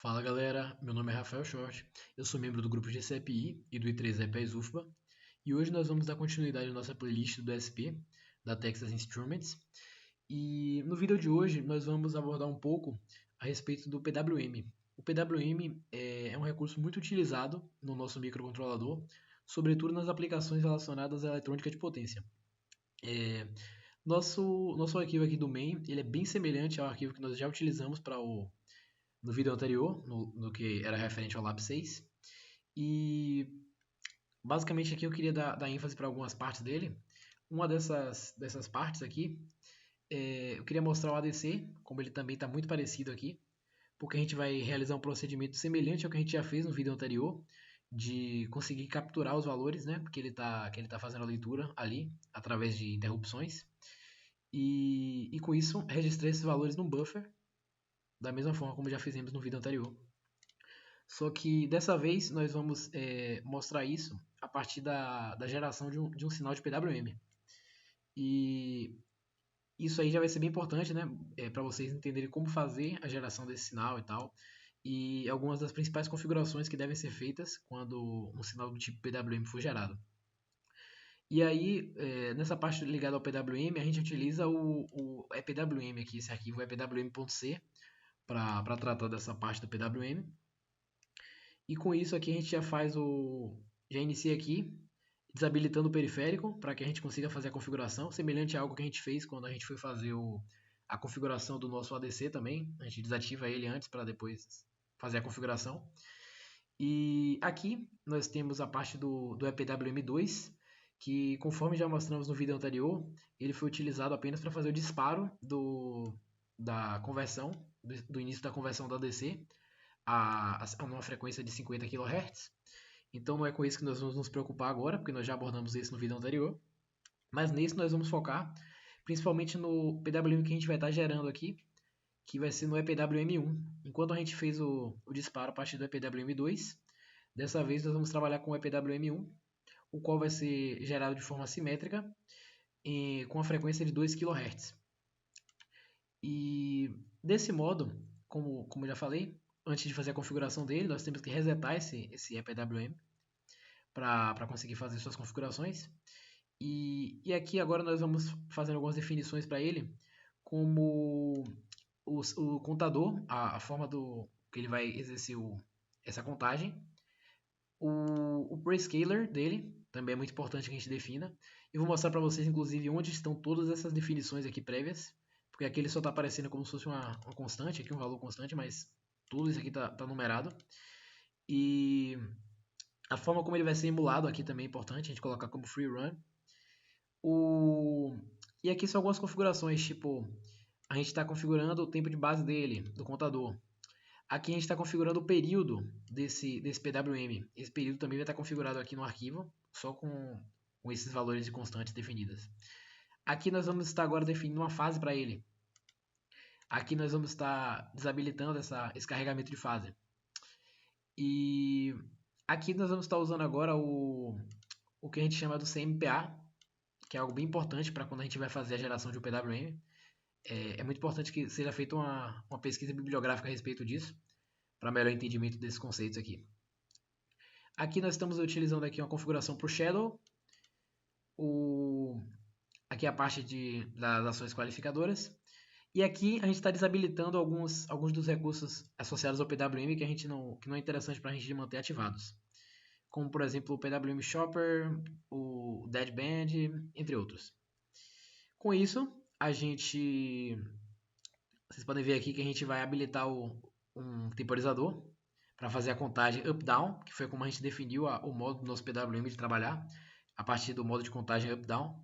Fala galera, meu nome é Rafael Short, eu sou membro do grupo GCPI e do I3EP UFBA e hoje nós vamos dar continuidade à nossa playlist do SP, da Texas Instruments, e no vídeo de hoje nós vamos abordar um pouco a respeito do PWM. O PWM é um recurso muito utilizado no nosso microcontrolador, sobretudo nas aplicações relacionadas à eletrônica de potência. Nosso arquivo aqui do main ele é bem semelhante ao arquivo que nós já utilizamos no vídeo anterior, no que era referente ao Lab 6. E basicamente aqui eu queria dar ênfase para algumas partes dele. Uma dessas partes aqui, eu queria mostrar o ADC, como ele também está muito parecido aqui, porque a gente vai realizar um procedimento semelhante ao que a gente já fez no vídeo anterior, de conseguir capturar os valores, né, que ele tá fazendo a leitura ali, através de interrupções. E com isso, registrar esses valores num buffer, da mesma forma como já fizemos no vídeo anterior. Só que dessa vez nós vamos mostrar isso a partir da geração de um sinal de PWM. E isso aí já vai ser bem importante, né? Para vocês entenderem como fazer a geração desse sinal e tal. E algumas das principais configurações que devem ser feitas quando um sinal do tipo PWM for gerado. E aí, nessa parte ligada ao PWM, a gente utiliza o EPWM aqui, esse arquivo epwm.c, para tratar dessa parte do PWM. E com isso aqui a gente já inicia aqui desabilitando o periférico para que a gente consiga fazer a configuração, semelhante a algo que a gente fez quando a gente foi fazer a configuração do nosso ADC também. A gente desativa ele antes para depois fazer a configuração. E aqui nós temos a parte do EPWM2, que conforme já mostramos no vídeo anterior, ele foi utilizado apenas para fazer o disparo da conversão, do início da conversão do ADC a uma frequência de 50 kHz. Então não é com isso que nós vamos nos preocupar agora, porque nós já abordamos isso no vídeo anterior. Mas nesse nós vamos focar principalmente no PWM que a gente vai estar gerando aqui, que vai ser no EPWM1. Enquanto a gente fez o disparo a partir do EPWM2, dessa vez nós vamos trabalhar com o EPWM1, o qual vai ser gerado de forma simétrica com a frequência de 2 kHz. E desse modo, como eu já falei, antes de fazer a configuração dele, nós temos que resetar esse EPWM para conseguir fazer suas configurações. E aqui agora nós vamos fazer algumas definições para ele, como o contador, a forma que ele vai exercer essa contagem, o prescaler dele, também é muito importante que a gente defina. Eu vou mostrar para vocês, inclusive, onde estão todas essas definições aqui prévias, porque aqui ele só está aparecendo como se fosse uma constante, aqui um valor constante, mas tudo isso aqui está numerado. E a forma como ele vai ser emulado aqui também é importante, a gente colocar como free run. E aqui são algumas configurações, tipo, a gente está configurando o tempo de base dele, do contador. Aqui a gente está configurando o período desse PWM. Esse período também vai estar configurado aqui no arquivo, só com esses valores de constantes definidas. Aqui nós vamos estar agora definindo uma fase para ele. Aqui nós vamos estar desabilitando esse carregamento de fase. E aqui nós vamos estar usando agora o que a gente chama do CMPA, que é algo bem importante para quando a gente vai fazer a geração de um PWM. É muito importante que seja feita uma pesquisa bibliográfica a respeito disso, para melhor entendimento desses conceitos aqui. Aqui nós estamos utilizando aqui uma configuração para o Shadow, aqui a parte das ações qualificadoras, e aqui a gente está desabilitando alguns dos recursos associados ao PWM que não é interessante para a gente manter ativados, como por exemplo o PWM Shopper, o Deadband, entre outros. Com isso, vocês podem ver aqui que a gente vai habilitar um temporizador para fazer a contagem up-down, que foi como a gente definiu o modo do nosso PWM de trabalhar, a partir do modo de contagem up-down.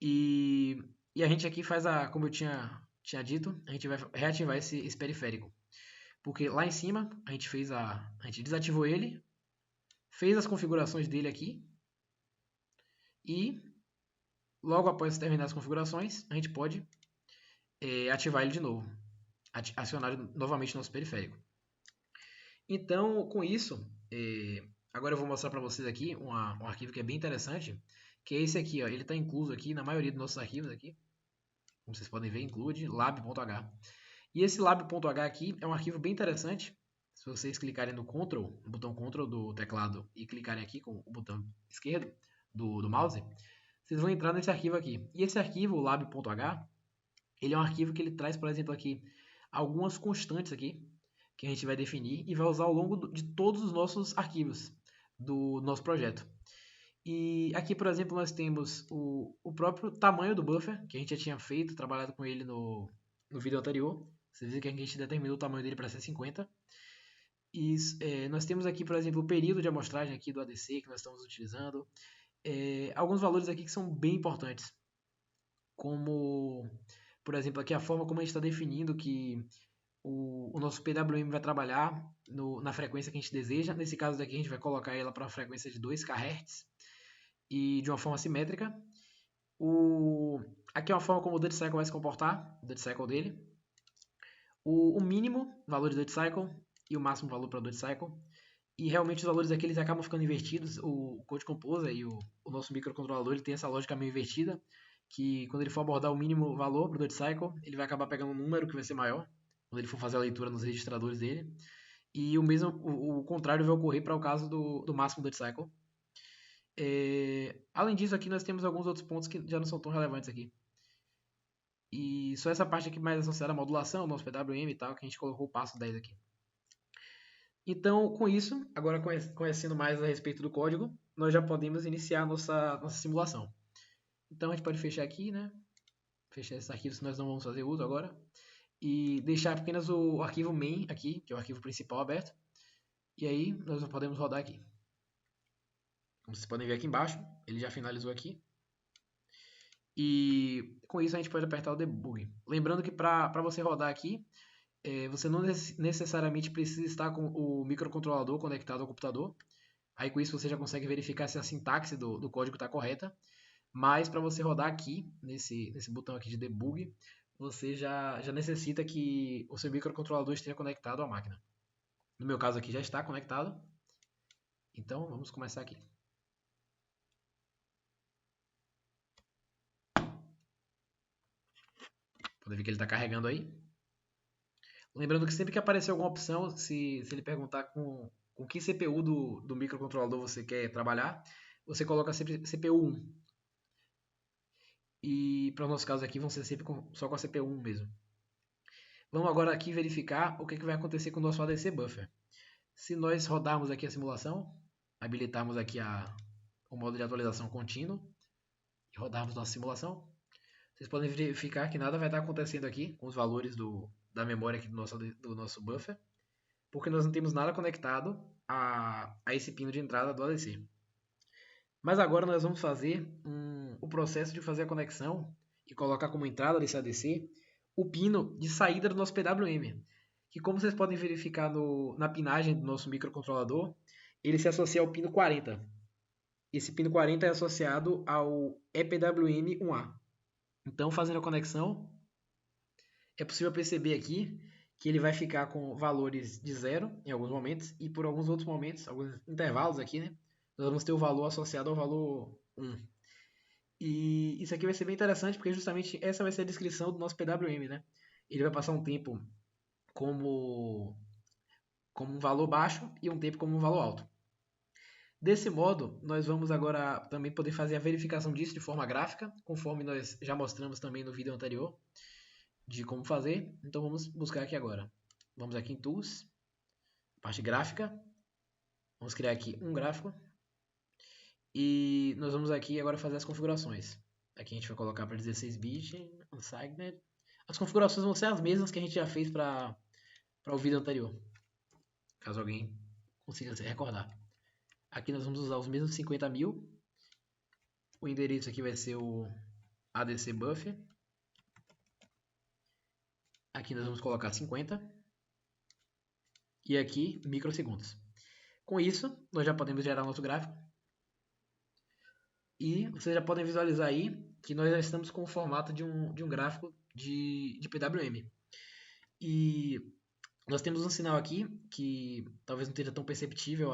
E a gente aqui faz como eu tinha dito, a gente vai reativar esse periférico. Porque lá em cima, a gente desativou ele, fez as configurações dele aqui, e logo após terminar as configurações, a gente pode ativar ele de novo, acionar novamente o nosso periférico. Então, com isso, agora eu vou mostrar para vocês aqui um arquivo que é bem interessante, que é esse aqui, ó, ele está incluso aqui na maioria dos nossos arquivos aqui, como vocês podem ver, include lab.h. E esse lab.h aqui é um arquivo bem interessante, se vocês clicarem no Ctrl, no botão Ctrl do teclado e clicarem aqui com o botão esquerdo do mouse, vocês vão entrar nesse arquivo aqui. E esse arquivo, o lab.h, ele é um arquivo que ele traz, por exemplo, aqui algumas constantes aqui que a gente vai definir e vai usar ao longo de todos os nossos arquivos do nosso projeto. E aqui, por exemplo, nós temos o próprio tamanho do buffer, que a gente já tinha feito, trabalhado com ele no vídeo anterior. Vocês viram que a gente determinou o tamanho dele para ser 50. E nós temos aqui, por exemplo, o período de amostragem aqui do ADC que nós estamos utilizando. Alguns valores aqui que são bem importantes, como, por exemplo, aqui a forma como a gente está definindo que o nosso PWM vai trabalhar na frequência que a gente deseja. Nesse caso daqui a gente vai colocar ela para uma frequência de 2 kHz e de uma forma simétrica. Aqui é uma forma como o Duty Cycle vai se comportar, o Duty Cycle dele. O mínimo valor de Duty Cycle e o máximo valor para o Duty Cycle. E realmente os valores aqui eles acabam ficando invertidos. O Code Composer e o nosso microcontrolador ele tem essa lógica meio invertida, que quando ele for abordar o mínimo valor para o Duty Cycle, ele vai acabar pegando um número que vai ser maior, quando ele for fazer a leitura nos registradores dele. E o contrário vai ocorrer para o caso do máximo Duty Cycle. Além disso, aqui nós temos alguns outros pontos que já não são tão relevantes aqui. E só essa parte aqui mais associada à modulação, nosso PWM e tal, que a gente colocou o passo 10 aqui. Então, com isso, agora conhecendo mais a respeito do código, nós já podemos iniciar a nossa simulação. Então, a gente pode fechar aqui, né? Fechar esse arquivo se nós não vamos fazer uso agora. E deixar apenas o arquivo main aqui, que é o arquivo principal aberto. E aí, nós podemos rodar aqui. Como vocês podem ver aqui embaixo, ele já finalizou aqui. E com isso a gente pode apertar o debug. Lembrando que para você rodar aqui, você não necessariamente precisa estar com o microcontrolador conectado ao computador. Aí com isso você já consegue verificar se a sintaxe do código está correta. Mas para você rodar aqui, nesse botão aqui de debug, você já necessita que o seu microcontrolador esteja conectado à máquina. No meu caso aqui já está conectado. Então vamos começar aqui. Pode ver que ele está carregando aí. Lembrando que sempre que aparecer alguma opção, se ele perguntar com que CPU do microcontrolador você quer trabalhar, você coloca sempre CPU 1. E para o nosso caso aqui vão ser sempre só com a CPU 1 mesmo. Vamos agora aqui verificar o que vai acontecer com o nosso ADC Buffer. Se nós rodarmos aqui a simulação, habilitarmos aqui o modo de atualização contínuo e rodarmos nossa simulação, vocês podem verificar que nada vai estar acontecendo aqui com os valores da memória aqui do nosso buffer, porque nós não temos nada conectado a esse pino de entrada do ADC. Mas agora nós vamos fazer o processo de fazer a conexão e colocar como entrada desse ADC o pino de saída do nosso PWM, que como vocês podem verificar na pinagem do nosso microcontrolador, ele se associa ao pino 40. Esse pino 40 é associado ao EPWM1A. Então, fazendo a conexão, é possível perceber aqui que ele vai ficar com valores de 0 em alguns momentos e por alguns outros momentos, alguns intervalos aqui, né? Nós vamos ter o valor associado ao valor 1. E isso aqui vai ser bem interessante porque justamente essa vai ser a descrição do nosso PWM, né? Ele vai passar um tempo como um valor baixo e um tempo como um valor alto. Desse modo, nós vamos agora também poder fazer a verificação disso de forma gráfica, conforme nós já mostramos também no vídeo anterior de como fazer. Então vamos buscar aqui agora. Vamos aqui em Tools, parte gráfica. Vamos criar aqui um gráfico. E nós vamos aqui agora fazer as configurações. Aqui a gente vai colocar para 16 bits, unsigned. As configurações vão ser as mesmas que a gente já fez para o vídeo anterior, caso alguém consiga se recordar. Aqui nós vamos usar os mesmos 50.000. O endereço aqui vai ser o ADC Buffer. Aqui nós vamos colocar 50. E aqui, microsegundos. Com isso, nós já podemos gerar nosso gráfico. E vocês já podem visualizar aí que nós já estamos com o formato de um gráfico de PWM. E nós temos um sinal aqui que talvez não esteja tão perceptível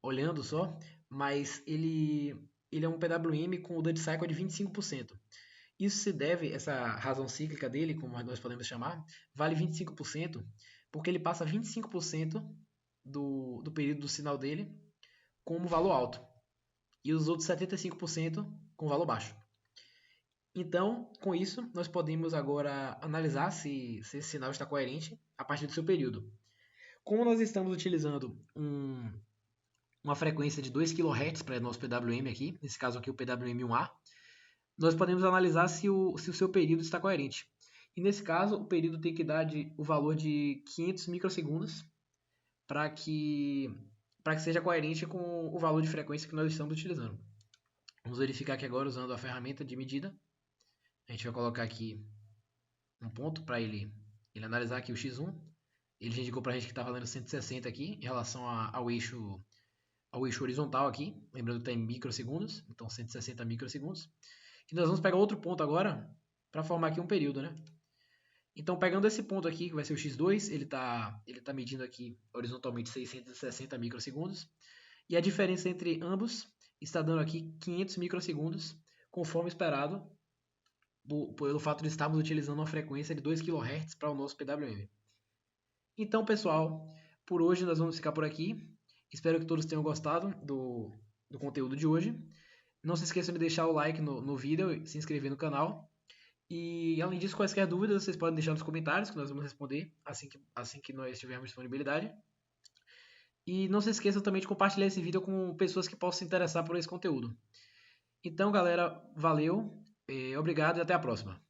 olhando só, mas ele é um PWM com o Duty Cycle de 25%. Isso se deve, essa razão cíclica dele, como nós podemos chamar, vale 25%, porque ele passa 25% do período do sinal dele como valor alto e os outros 75% com valor baixo. Então, com isso, nós podemos agora analisar se esse sinal está coerente a partir do seu período. Como nós estamos utilizando uma frequência de 2 kHz para nosso PWM aqui, nesse caso aqui o PWM1A, nós podemos analisar se o seu período está coerente. E nesse caso, o período tem que dar o valor de 500 microsegundos para que seja coerente com o valor de frequência que nós estamos utilizando. Vamos verificar aqui agora usando a ferramenta de medida. A gente vai colocar aqui um ponto para ele analisar aqui o X1. Ele já indicou para a gente que está valendo 160 aqui em relação ao eixo horizontal aqui. Lembrando que está em microsegundos, então 160 microsegundos. E nós vamos pegar outro ponto agora para formar aqui um período, né? Então, pegando esse ponto aqui, que vai ser o X2, ele tá medindo aqui horizontalmente 660 microsegundos. E a diferença entre ambos está dando aqui 500 microsegundos, conforme esperado, pelo fato de estarmos utilizando uma frequência de 2 kHz para o nosso PWM. Então, pessoal, por hoje nós vamos ficar por aqui. Espero que todos tenham gostado do conteúdo de hoje. Não se esqueçam de deixar o like no vídeo e se inscrever no canal. E, além disso, quaisquer dúvidas, vocês podem deixar nos comentários, que nós vamos responder assim que nós tivermos disponibilidade. E não se esqueçam também de compartilhar esse vídeo com pessoas que possam se interessar por esse conteúdo. Então, galera, valeu, obrigado e até a próxima.